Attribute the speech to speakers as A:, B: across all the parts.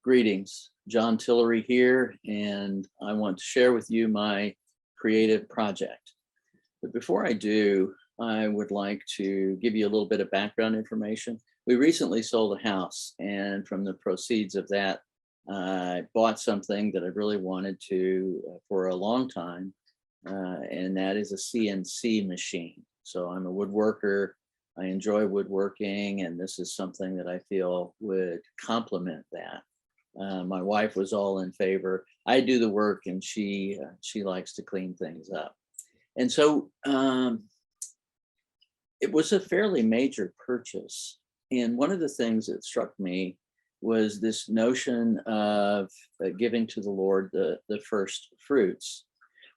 A: Greetings, John Tillery here, and I want to share with you my creative project. But before I do, I would like to give you a little bit of background information. We recently sold a house, and from the proceeds of that, I bought something that I really wanted to for a long time, and that is a CNC machine. So I'm a woodworker. I enjoy woodworking, and this is something that I feel would complement that. My wife was all in favor. I do the work, and she likes to clean things up. And so it was a fairly major purchase. And one of the things that struck me was this notion of giving to the Lord the first fruits.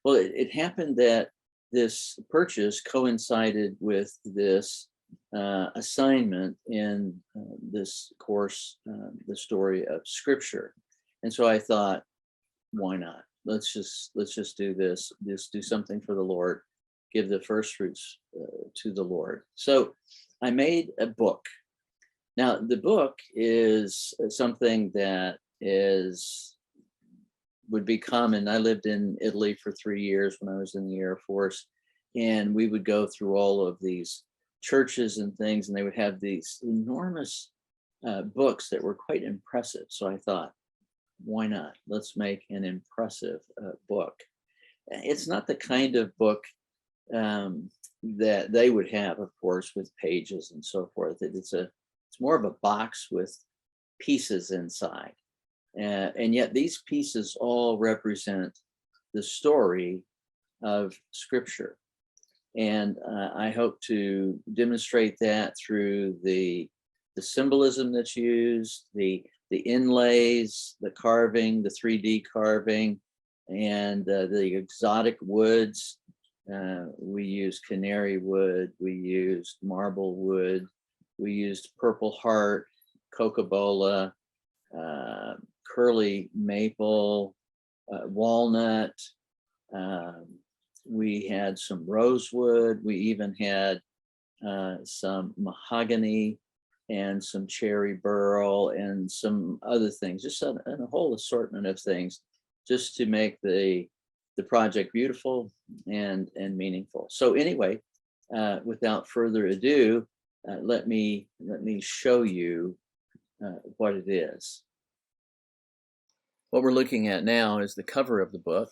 A: Well, it happened that this purchase coincided with this assignment in this course, the story of Scripture. And so I thought, why not? Let's just do this. Just do something for the Lord. Give the first fruits to the Lord. So I made a book. Now the book is something that would be common. I lived in Italy for 3 years when I was in the Air Force, and we would go through all of these churches and things, and they would have these enormous books that were quite impressive. So I thought, why not? Let's make an impressive book. It's not the kind of book that they would have, of course, with pages and so forth. It's more of a box with pieces inside. And yet these pieces all represent the story of Scripture. And I hope to demonstrate that through the symbolism that's used, the inlays, the carving, the 3D carving, and the exotic woods. We used canary wood, we used marble wood, we used purple heart, cocobolo, curly maple, walnut. We had some rosewood. We even had some mahogany and some cherry burl and some other things, just a whole assortment of things, just to make the project beautiful and meaningful. So anyway, without further ado, let me show you what it is. What we're looking at now is the cover of the book.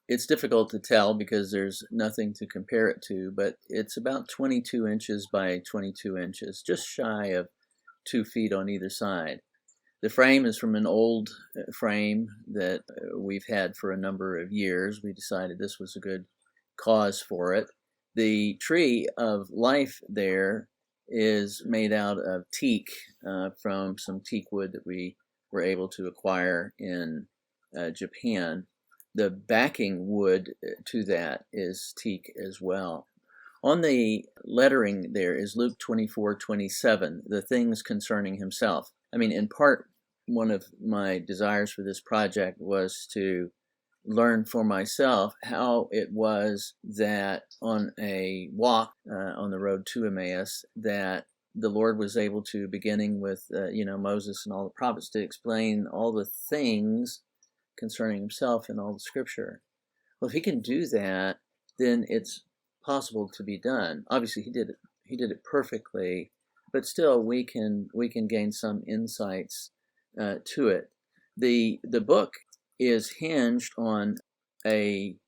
A: It's difficult to tell because there's nothing to compare it to, but it's about 22 inches by 22 inches, just shy of 2 feet on either side. The frame is from an old frame that we've had for a number of years. We decided this was a good cause for it. The tree of life there is made out of teak, from some teak wood that we were able to acquire in Japan. The backing wood to that is teak as well. On the lettering there is Luke 24:27, the things concerning himself. I mean, in part, one of my desires for this project was to learn for myself how it was that on a walk on the road to Emmaus, that the Lord was able to, beginning with Moses and all the prophets, to explain all the things concerning himself in all the Scripture. Well, if he can do that, then it's possible to be done. Obviously, he did it perfectly, but still we can gain some insights to it. The book is hinged on a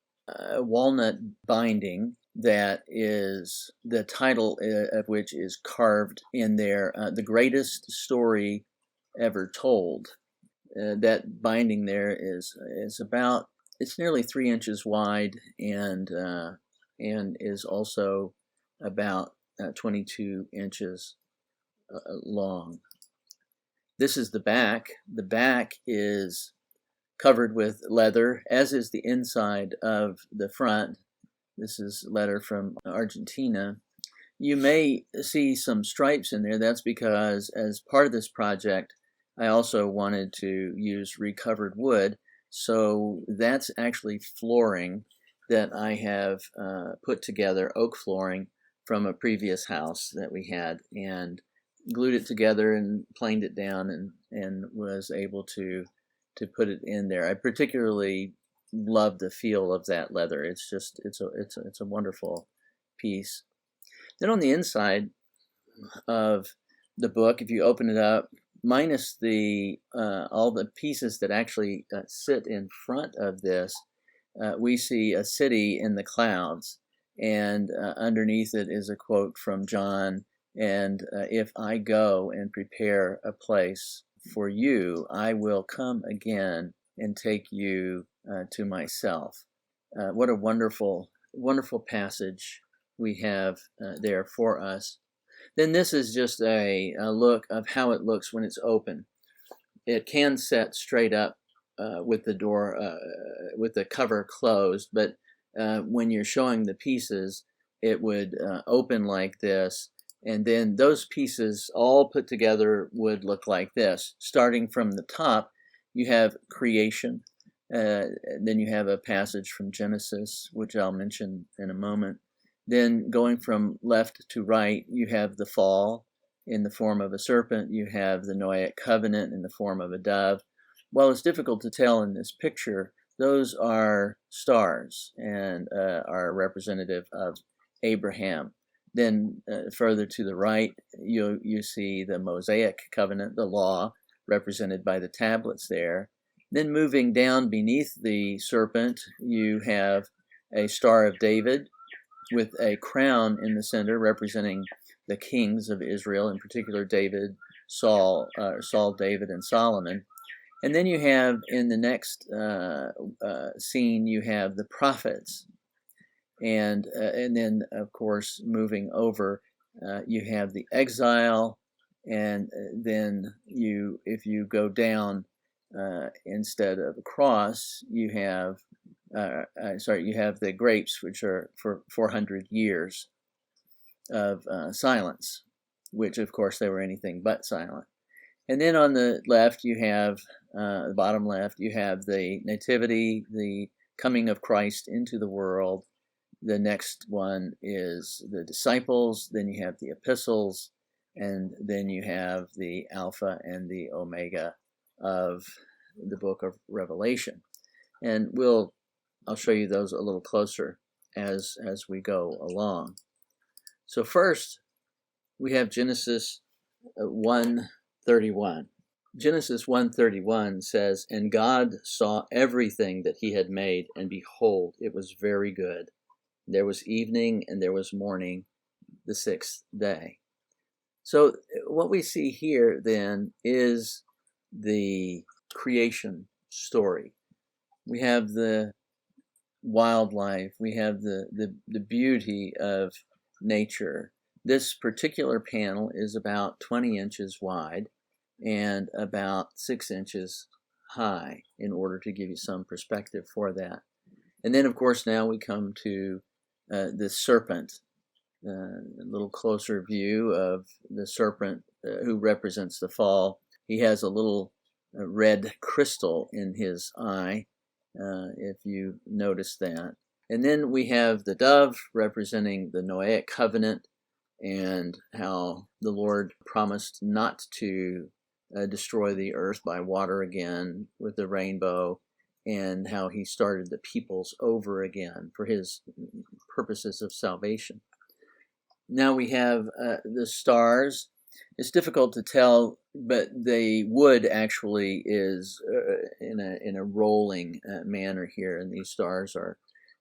A: walnut binding that is the title of which is carved in there, The Greatest Story Ever Told. That binding there is about, it's nearly 3 inches wide and is also about 22 inches long. This is the back. The back is covered with leather, as is the inside of the front. This is leather from Argentina. You may see some stripes in there. That's because as part of this project, I also wanted to use recovered wood. So that's actually flooring that I have put together, oak flooring from a previous house that we had. And glued it together and planed it down and was able to put it in there. I particularly love the feel of that leather. It's just it's a wonderful piece. Then on the inside of the book, if you open it up, minus the all the pieces that actually sit in front of this, we see a city in the clouds, and underneath it is a quote from John. And if I go and prepare a place for you, I will come again and take you to myself. What a wonderful, wonderful passage we have there for us. Then this is just a look of how it looks when it's open. It can set straight up with the door, with the cover closed, but when you're showing the pieces, it would open like this, and then those pieces all put together would look like this. Starting from the top, you have creation, then you have a passage from Genesis, which I'll mention in a moment. Then going from left to right, you have the fall in the form of a serpent. You have the Noahic covenant in the form of a dove. While it's difficult to tell in this picture, those are stars and are representative of Abraham. Then further to the right, you see the Mosaic covenant, the law, represented by the tablets there. Then moving down beneath the serpent, you have a Star of David with a crown in the center representing the kings of Israel, in particular David, Saul, David, and Solomon. And then you have, in the next scene, you have the prophets. And then, of course, moving over, you have the exile. And then if you go down, instead of a cross, you have you have the grapes, which are for 400 years of silence, which of course they were anything but silent. And then on the left, you have the bottom left, you have the nativity, the coming of Christ into the world. The next one is the disciples. Then you have the epistles, and then you have the Alpha and the Omega of the book of Revelation. And I'll show you those a little closer as we go along. So first, we have Genesis 1:31. Genesis 1:31 says, "And God saw everything that he had made, and behold, it was very good. There was evening and there was morning, the sixth day." So what we see here then is the creation story. We have the wildlife, we have the beauty of nature. This particular panel is about 20 inches wide and about 6 inches high, in order to give you some perspective for that. And then, of course, now we come to the serpent, a little closer view of the serpent who represents the fall. He has a little red crystal in his eye, if you notice that. And then we have the dove representing the Noahic covenant, and how the Lord promised not to destroy the earth by water again with the rainbow, and how he started the peoples over again for his purposes of salvation. Now we have the stars. It's difficult to tell, but the wood actually is in a rolling manner here, and these stars are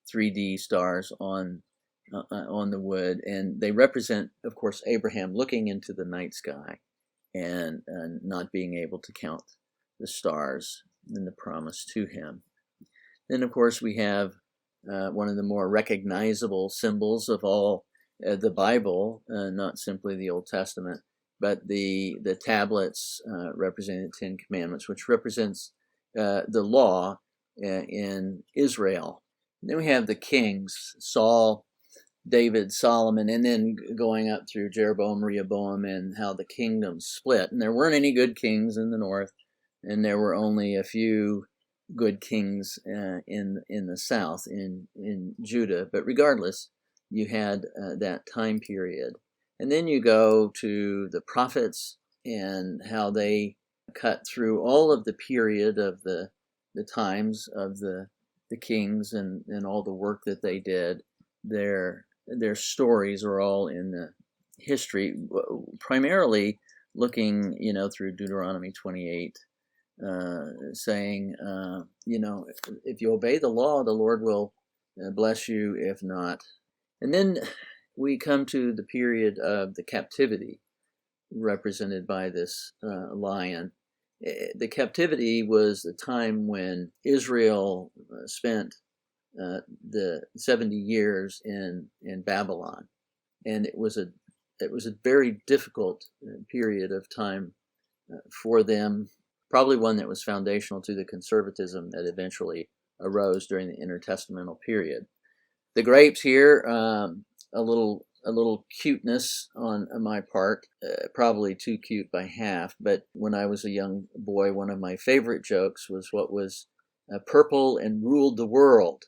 A: 3D stars on the wood, and they represent, of course, Abraham looking into the night sky and not being able to count the stars and the promise to him. Then, of course, we have one of the more recognizable symbols of all the Bible, not simply the Old Testament, but the tablets representing the Ten Commandments, which represents the law in Israel. And then we have the kings, Saul, David, Solomon, and then going up through Jeroboam, Rehoboam, and how the kingdom split. And there weren't any good kings in the north, and there were only a few good kings in the south, in Judah. But regardless, you had that time period. And then you go to the prophets and how they cut through all of the period of the times of the kings and all the work that they did. Their stories are all in the history, primarily looking, through Deuteronomy 28, saying, if you obey the law, the Lord will bless you. If not, and then we come to the period of the captivity, represented by this lion. The captivity was the time when Israel spent the 70 years in Babylon, and it was a very difficult period of time for them. Probably one that was foundational to the conservatism that eventually arose during the intertestamental period. The grapes here, a little cuteness on my part, probably too cute by half. But when I was a young boy, one of my favorite jokes was what was purple and ruled the world,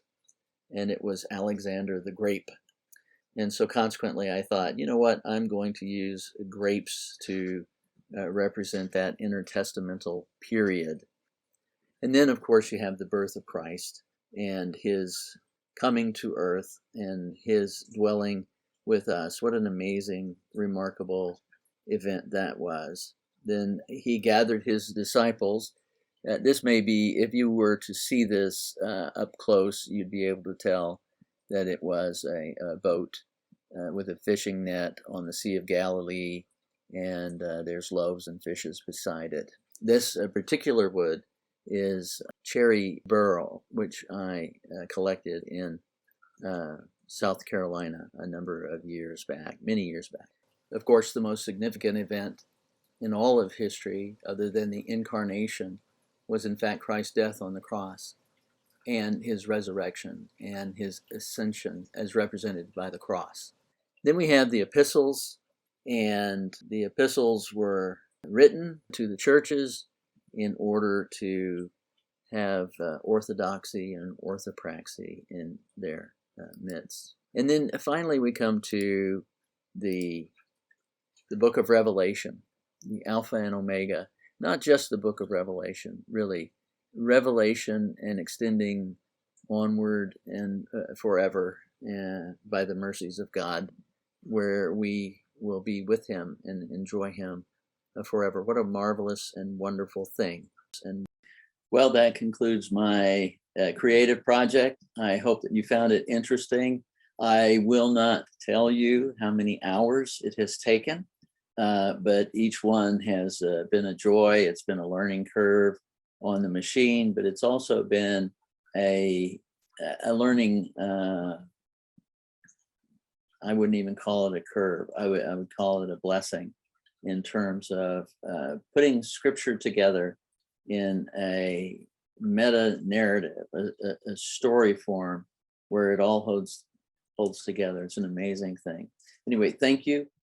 A: and it was Alexander the Grape. And so consequently, I thought, you know what, I'm going to use grapes to represent that intertestamental period. And then, of course, you have the birth of Christ and his coming to earth and his dwelling with us. What an amazing, remarkable event that was. Then he gathered his disciples. This may be, if you were to see this up close, you'd be able to tell that it was a boat with a fishing net on the Sea of Galilee, and there's loaves and fishes beside it. This particular wood is cherry burl, which I collected in South Carolina a number of years back, many years back. Of course, the most significant event in all of history, other than the incarnation, was in fact Christ's death on the cross and his resurrection and his ascension as represented by the cross. Then we have the epistles, and the epistles were written to the churches in order to have orthodoxy and orthopraxy in their midst. And then finally we come to the book of Revelation, the Alpha and Omega, not just the book of Revelation, really, revelation and extending onward and forever by the mercies of God, where we will be with him and enjoy him forever. What a marvelous and wonderful thing. And well, that concludes my creative project. I hope that you found it interesting. I will not tell you how many hours it has taken, but each one has been a joy. It's been a learning curve on the machine, but it's also been a learning, I wouldn't even call it a curve. I would call it a blessing in terms of putting scripture together in a meta narrative, a story form where it all holds together. It's an amazing thing. Anyway, thank you.